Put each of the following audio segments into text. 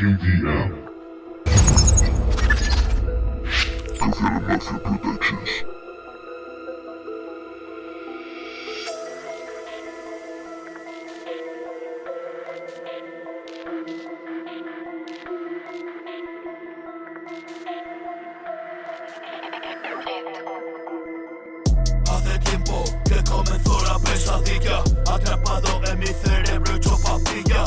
KDM. Café Mafia Productions. Hace tiempo que comenzó la pesadilla, atrapado en mi cerebro hecho papilla.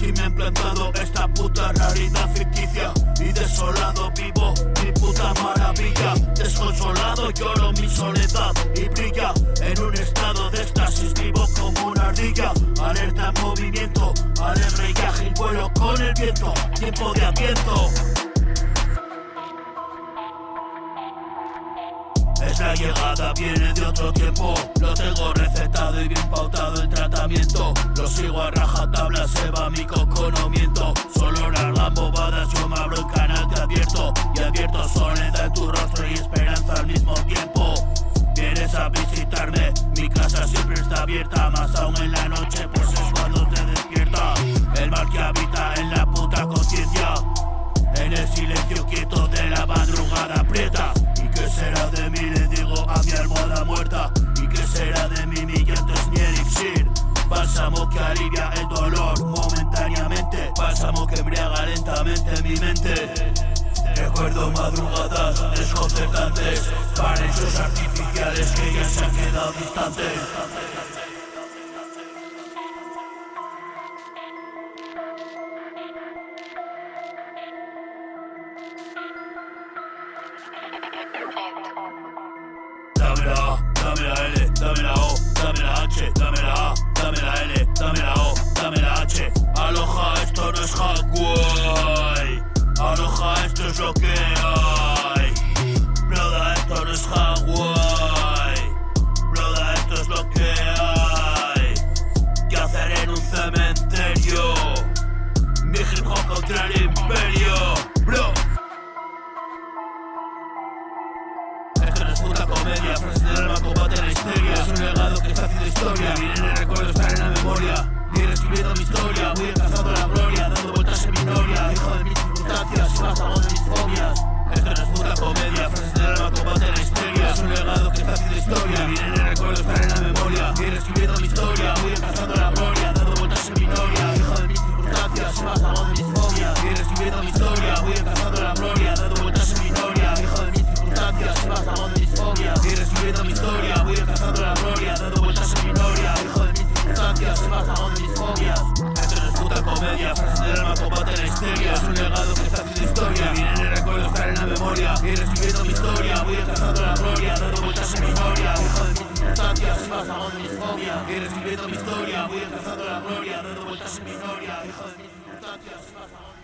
Y me ha implantado esta puta realidad ficticia, y desolado vivo mi puta maravilla. Desconsolado lloro mi soledad y brilla en un estado de éxtasis, vivo como una ardilla. Alerta en movimiento, alegre y ágil vuelo con el viento, tiempo de Adviento. Esta llegada viene de otro tiempo, lo tengo recetado y bien pautado el tratamiento. Lo sigo a rajatabla, se va mi coconamiento. Solo largas bobadas, yo me abro el canal de abierto, y abierto soledad en tu rostro y esperanza al mismo tiempo. Vienes a visitarme, mi casa siempre está abierta, más aún en la noche, pues es cuando te despierta el mal que habita en la puta conciencia, en el silencio quieto de la madrugada aprieta. ¿Y qué será de mí? Le digo a mi almohada muerta. ¿Y qué será de mí? Mi llanto es mi elixir, bálsamo que alivia el dolor momentáneamente, bálsamo que embriaga lentamente mi mente. Recuerdo madrugadas desconcertantes, paraísos artificiales que ya se han quedado distantes. Dame la A, dame la L, dame la O, dame la H, dame la A, dame la L, dame la O, dame la H. Aloha, esto no es Hawái. Aloha, esto es lo que hay. Broda, esto no es Hawái. Broda, esto es lo que hay. ¿Qué hacer en un cementerio? Mi hip hop contra el imperio, bro. Puta comedia, frases del alma, combate la histeria. Es un legado que está haciendo historia, vienen en el recuerdo, estar en la memoria. Ir escribiendo mi historia, voy alcanzando la gloria, dando vueltas en mi noria, hijo de mis circunstancias y más hago de mis fobias. Esto no es puta comedia, frases del alma, combate la histeria. Es un legado que está haciendo historia, vienen en el recuerdo, estar en la memoria. Ir escribiendo mi historia, voy alcanzando la gloria, dando vueltas en mi noria, hijo de mis circunstancias y más hago de mis fobias. Ir escribiendo mi historia, voy alcanzando la gloria, dando vueltas en mi noria, hijo de mis circunstancias y más hago de mis fobias. Ir escribiendo mi historia, voy alcanzando la gloria, dando vueltas en mi noria, hijo de mis circunstancias y más hago de mis fobias. Esto no es puta comedia, frases del alma, combate la histeria. Es un legado que está haciendo historia, viene en el recuerdo, estar en la memoria. Ir escribiendo mi historia, voy alcanzando la gloria, dando vueltas en mi noria, hijo de mis circunstancias y más hago de mis fobias. Ir escribiendo mi historia, voy alcanzando la gloria, dando vueltas en mi noria, hijo de mis circunstancias y más hago de mis fobias.